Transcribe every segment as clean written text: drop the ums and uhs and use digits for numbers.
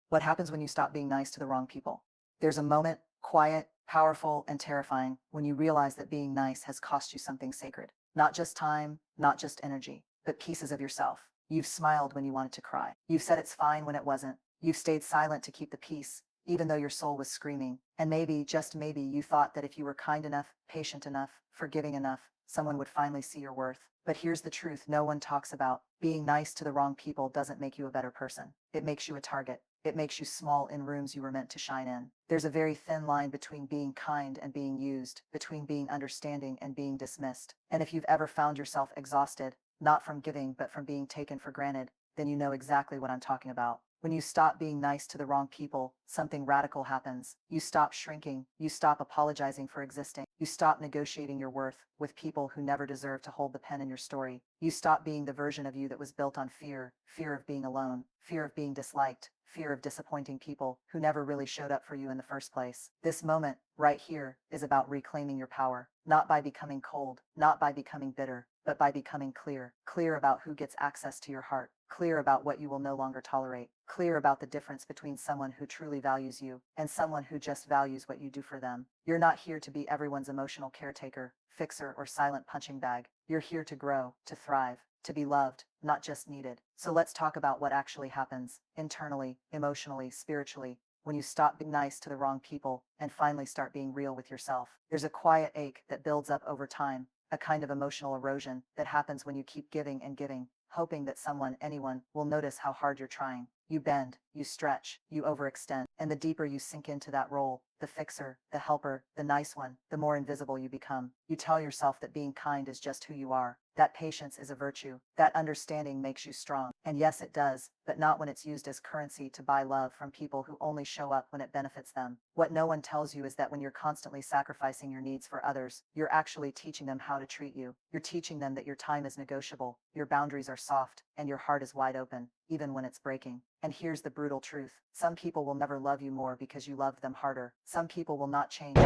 What happens when you stop being nice to the wrong people? There's a moment, quiet, powerful, and terrifying, when you realize that being nice has cost you something sacred. Not just time, not just energy, but pieces of yourself. You've smiled when you wanted to cry. You've said it's fine when it wasn't. You've stayed silent to keep the peace, even though your soul was screaming. And maybe, just maybe, you thought that if you were kind enough, patient enough, forgiving enough, someone would finally see your worth. But here's the truth no one talks about. Being nice to the wrong people doesn't make you a better person. It makes you a target. It makes you small in rooms you were meant to shine in. There's a very thin line between being kind and being used, between being understanding and being dismissed. And if you've ever found yourself exhausted, not from giving but from being taken for granted, then you know exactly what I'm talking about. When you stop being nice to the wrong people, something radical happens. You stop shrinking. You stop apologizing for existing. You stop negotiating your worth with people who never deserve to hold the pen in your story. You stop being the version of you that was built on fear, fear of being alone, fear of being disliked, fear of disappointing people who never really showed up for you in the first place. This moment, right here, is about reclaiming your power, not by becoming cold, not by becoming bitter, but by becoming clear. Clear about who gets access to your heart, clear about what you will no longer tolerate, clear about the difference between someone who truly values you and someone who just values what you do for them. You're not here to be everyone's emotional caretaker, fixer, or silent punching bag. You're here to grow, to thrive, to be loved, not just needed. So let's talk about what actually happens internally, emotionally, spiritually, when you stop being nice to the wrong people and finally start being real with yourself. There's a quiet ache that builds up over time, a kind of emotional erosion that happens when you keep giving and giving, hoping that someone, anyone, will notice how hard you're trying. You bend, you stretch, you overextend, and the deeper you sink into that role, the fixer, the helper, the nice one, the more invisible you become. You tell yourself that being kind is just who you are, that patience is a virtue, that understanding makes you strong. And yes, it does, but not when it's used as currency to buy love from people who only show up when it benefits them. What no one tells you is that when you're constantly sacrificing your needs for others, you're actually teaching them how to treat you. You're teaching them that your time is negotiable, your boundaries are soft, and your heart is wide open, even when it's breaking. And here's the brutal truth. Some people will never love you more because you loved them harder. Some people will not change.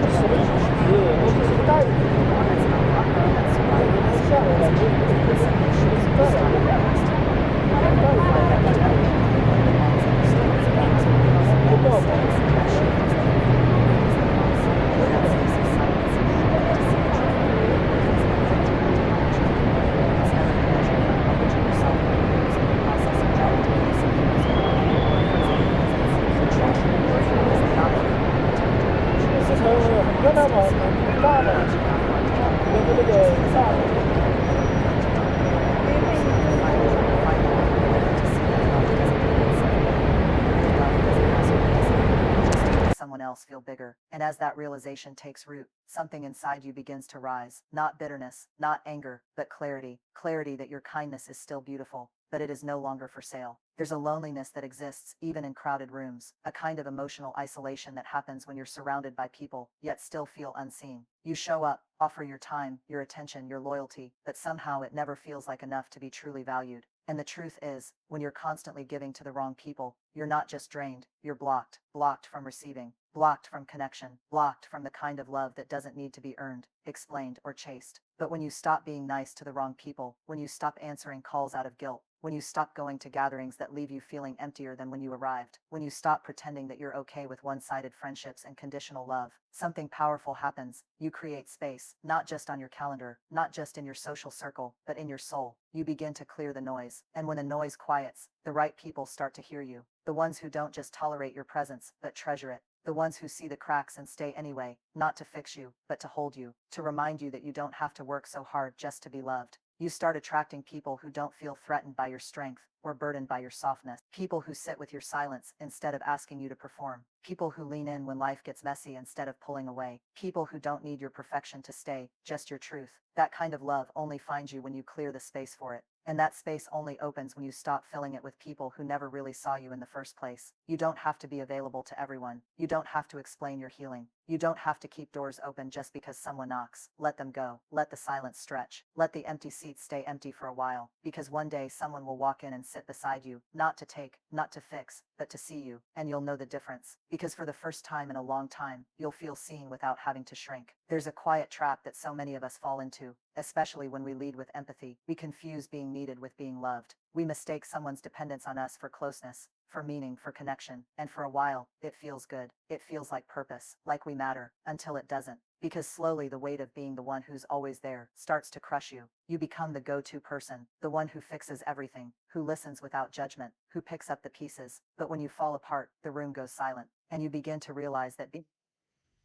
Someone else feel bigger. And as that realization takes root, something inside you begins to rise. Not bitterness, not anger, but clarity. Clarity that your kindness is still beautiful, but it is no longer for sale. There's a loneliness that exists even in crowded rooms, a kind of emotional isolation that happens when you're surrounded by people, yet still feel unseen. You show up, offer your time, your attention, your loyalty, but somehow it never feels like enough to be truly valued. And the truth is, when you're constantly giving to the wrong people, you're not just drained, you're blocked. Blocked from receiving, blocked from connection, blocked from the kind of love that doesn't need to be earned, explained, or chased. But when you stop being nice to the wrong people, when you stop answering calls out of guilt, when you stop going to gatherings that leave you feeling emptier than when you arrived, when you stop pretending that you're okay with one-sided friendships and conditional love, something powerful happens. You create space, not just on your calendar, not just in your social circle, but in your soul. You begin to clear the noise, and when the noise quiets, the right people start to hear you. The ones who don't just tolerate your presence, but treasure it. The ones who see the cracks and stay anyway, not to fix you, but to hold you, to remind you that you don't have to work so hard just to be loved. You start attracting people who don't feel threatened by your strength or burdened by your softness. People who sit with your silence instead of asking you to perform. People who lean in when life gets messy instead of pulling away. People who don't need your perfection to stay, just your truth. That kind of love only finds you when you clear the space for it. And that space only opens when you stop filling it with people who never really saw you in the first place. You don't have to be available to everyone. You don't have to explain your healing. You don't have to keep doors open just because someone knocks. Let them go. Let the silence stretch. Let the empty seats stay empty for a while. Because one day someone will walk in and sit beside you, not to take, not to fix, but to see you. And you'll know the difference. Because for the first time in a long time, you'll feel seen without having to shrink. There's a quiet trap that so many of us fall into, especially when we lead with empathy. We confuse being needed with being loved. We mistake someone's dependence on us for closeness, for meaning, for connection, and for a while, it feels good. It feels like purpose, like we matter, until it doesn't. Because slowly the weight of being the one who's always there starts to crush you. You become the go-to person, the one who fixes everything, who listens without judgment, who picks up the pieces. But when you fall apart, the room goes silent, and you begin to realize that being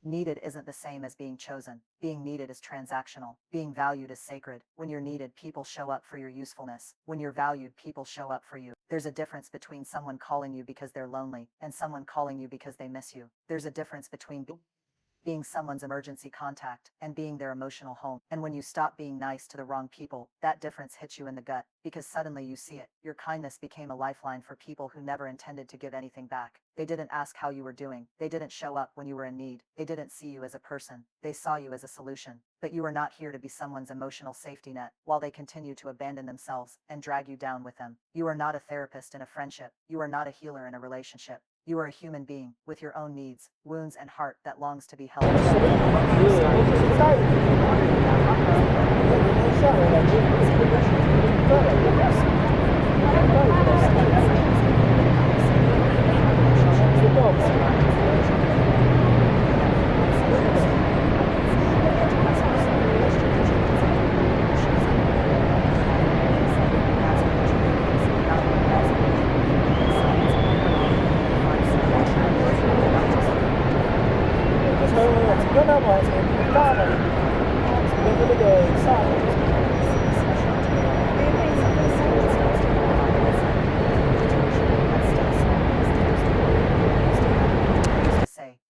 needed isn't the same as being chosen. Being needed is transactional. Being valued is sacred. When you're needed, people show up for your usefulness. When you're valued, people show up for you. There's a difference between someone calling you because they're lonely and someone calling you because they miss you. There's a difference between being someone's emergency contact and being their emotional home. And when you stop being nice to the wrong people, that difference hits you in the gut, because suddenly you see it. Your kindness became a lifeline for people who never intended to give anything back. They didn't ask how you were doing. They didn't show up when you were in need. They didn't see you as a person. They saw you as a solution. But you are not here to be someone's emotional safety net while they continue to abandon themselves and drag you down with them. You are not a therapist in a friendship. You are not a healer in a relationship. You are a human being with your own needs, wounds, and heart that longs to be held.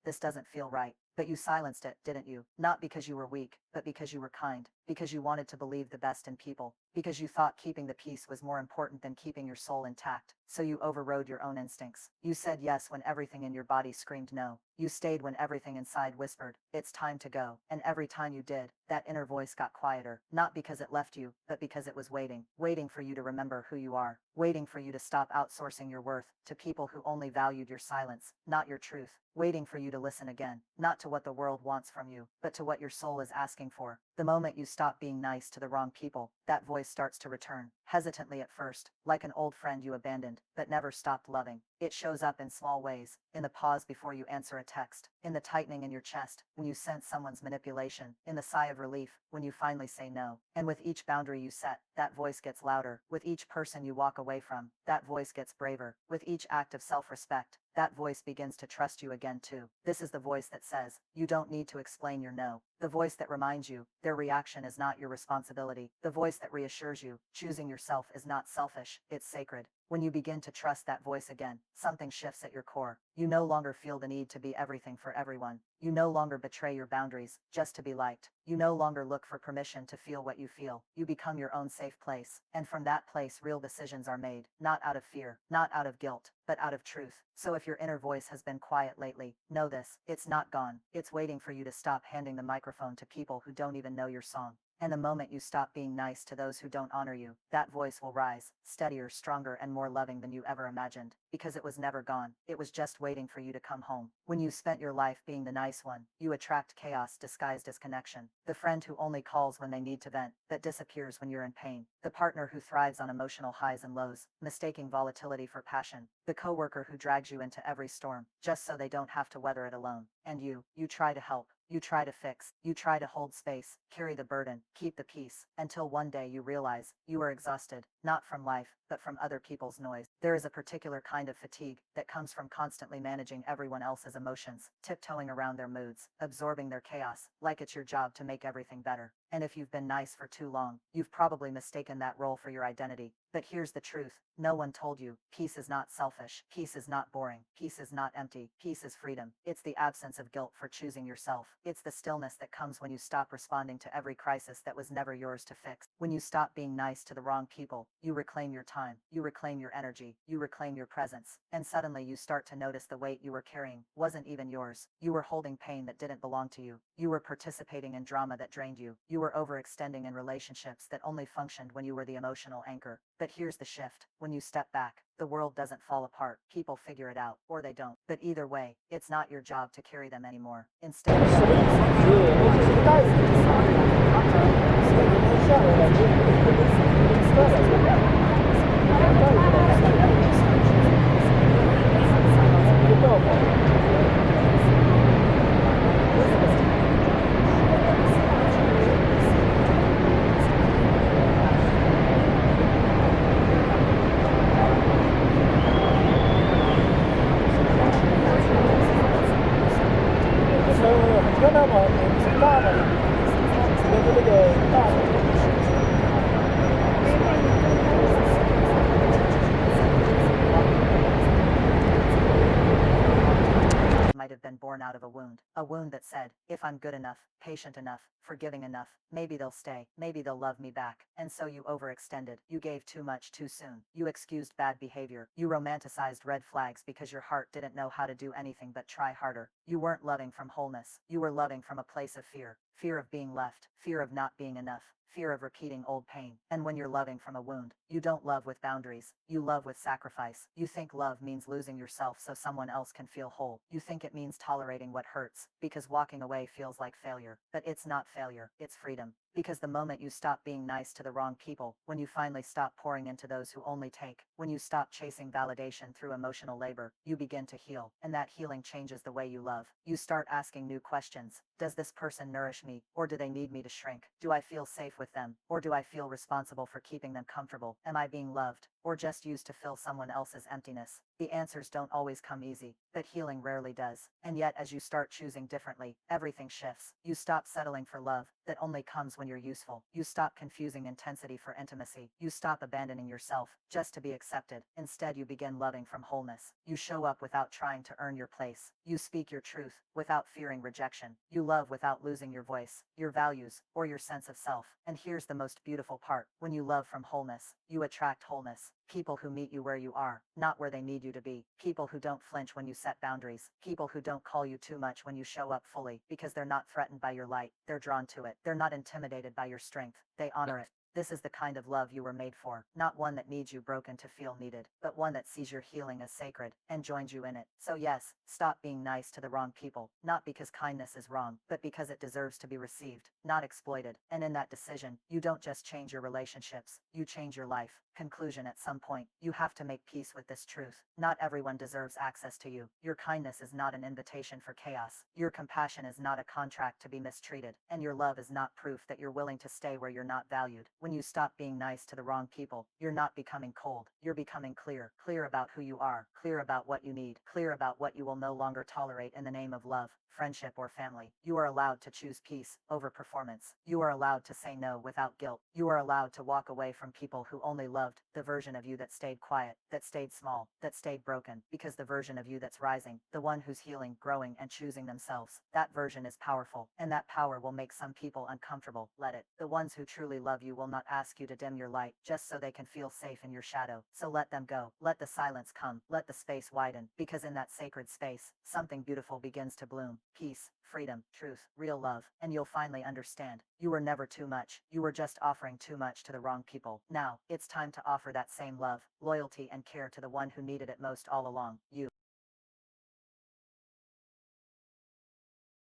This doesn't feel right. But you silenced it, didn't you? Not because you were weak, but because you were kind. Because you wanted to believe the best in people. Because you thought keeping the peace was more important than keeping your soul intact. So you overrode your own instincts. You said yes when everything in your body screamed no. You stayed when everything inside whispered, it's time to go. And every time you did, that inner voice got quieter. Not because it left you, but because it was waiting. Waiting for you to remember who you are. Waiting for you to stop outsourcing your worth to people who only valued your silence, not your truth. Waiting for you to listen again, not to what the world wants from you, but to what your soul is asking for. The moment you stop being nice to the wrong people, that voice starts to return, hesitantly at first, like an old friend you abandoned, but never stopped loving. It shows up in small ways, in the pause before you answer a text, in the tightening in your chest when you sense someone's manipulation, in the sigh of relief when you finally say no. And with each boundary you set, that voice gets louder. With each person you walk away from, that voice gets braver. With each act of self-respect, that voice begins to trust you again too. This is the voice that says, you don't need to explain your no. The voice that reminds you, their reaction is not your responsibility. The voice that reassures you, choosing yourself is not selfish, it's sacred. When you begin to trust that voice again, something shifts at your core. You no longer feel the need to be everything for everyone. You no longer betray your boundaries just to be liked. You no longer look for permission to feel what you feel. You become your own safe place. And from that place, real decisions are made, not out of fear, not out of guilt, but out of truth. So if your inner voice has been quiet lately, know this, it's not gone. It's waiting for you to stop handing the microphone to people who don't even know your song. And the moment you stop being nice to those who don't honor you, that voice will rise, steadier, stronger, and more loving than you ever imagined. Because it was never gone. It was just waiting for you to come home. When you spent your life being the nice one, you attract chaos disguised as connection. The friend who only calls when they need to vent, but disappears when you're in pain. The partner who thrives on emotional highs and lows, mistaking volatility for passion. The coworker who drags you into every storm, just so they don't have to weather it alone. And you try to help. You try to fix, you try to hold space, carry the burden, keep the peace, until one day you realize you are exhausted, not from life, but from other people's noise. There is a particular kind of fatigue that comes from constantly managing everyone else's emotions, tiptoeing around their moods, absorbing their chaos, like it's your job to make everything better. And if you've been nice for too long, you've probably mistaken that role for your identity. But here's the truth. No one told you. Peace is not selfish. Peace is not boring. Peace is not empty. Peace is freedom. It's the absence of guilt for choosing yourself. It's the stillness that comes when you stop responding to every crisis that was never yours to fix. When you stop being nice to the wrong people, you reclaim your time. You reclaim your energy. You reclaim your presence. And suddenly you start to notice the weight you were carrying wasn't even yours. You were holding pain that didn't belong to you. You were participating in drama that drained you. You were overextending in relationships that only functioned when you were the emotional anchor. But here's the shift. When you step back, the world doesn't fall apart. People figure it out, or they don't. But either way, it's not your job to carry them anymore. Instead, Might have been born out of a wound that said, if I'm good enough, patient enough, forgiving enough, maybe they'll stay, maybe they'll love me back. And so you overextended, you gave too much too soon, you excused bad behavior, you romanticized red flags because your heart didn't know how to do anything but try harder. You weren't loving from wholeness, you were loving from a place of fear, fear of being left, fear of not being enough, fear of repeating old pain. And when you're loving from a wound, you don't love with boundaries, you love with sacrifice. You think love means losing yourself so someone else can feel whole. You think it means tolerating what hurts, because walking away feels like failure. But it's not failure, it's freedom. Because the moment you stop being nice to the wrong people, when you finally stop pouring into those who only take, when you stop chasing validation through emotional labor, you begin to heal. And that healing changes the way you love. You start asking new questions. Does this person nourish me, or do they need me to shrink? Do I feel safe with them, or do I feel responsible for keeping them comfortable? Am I being loved, or just used to fill someone else's emptiness? The answers don't always come easy, but healing rarely does. And yet, as you start choosing differently, everything shifts. You stop settling for love that only comes when you're useful. You stop confusing intensity for intimacy. You stop abandoning yourself just to be accepted. Instead, you begin loving from wholeness. You show up without trying to earn your place. You speak your truth without fearing rejection. You love without losing your voice, your values, or your sense of self. And here's the most beautiful part. When you love from wholeness, you attract wholeness. People who meet you where you are, not where they need you to be. People who don't flinch when you set boundaries. People who don't call you too much when you show up fully, because they're not threatened by your light. They're drawn to it. They're not intimidated by your strength. They honor it. This is the kind of love you were made for, not one that needs you broken to feel needed, but one that sees your healing as sacred and joins you in it. So yes, stop being nice to the wrong people, not because kindness is wrong, but because it deserves to be received, not exploited. And in that decision, you don't just change your relationships, you change your life. Conclusion: at some point, you have to make peace with this truth. Not everyone deserves access to you. Your kindness is not an invitation for chaos. Your compassion is not a contract to be mistreated. And your love is not proof that you're willing to stay where you're not valued. When you stop being nice to the wrong people, you're not becoming cold. You're becoming clear. Clear about who you are. Clear about what you need. Clear about what you will no longer tolerate in the name of love, friendship, or family. You are allowed to choose peace over performance. You are allowed to say no without guilt. You are allowed to walk away from people who only loved the version of you that stayed quiet, that stayed small, that stayed broken, because the version of you that's rising, the one who's healing, growing, and choosing themselves, that version is powerful, and that power will make some people uncomfortable. Let it. The ones who truly love you will not ask you to dim your light just so they can feel safe in your shadow. So let them go. Let the silence come. Let the space widen, because in that sacred space, something beautiful begins to bloom. Peace, freedom, truth, real love, and you'll finally understand. You were never too much. You were just offering too much to the wrong people. Now, it's time to offer that same love, loyalty, and care to the one who needed it most all along, you.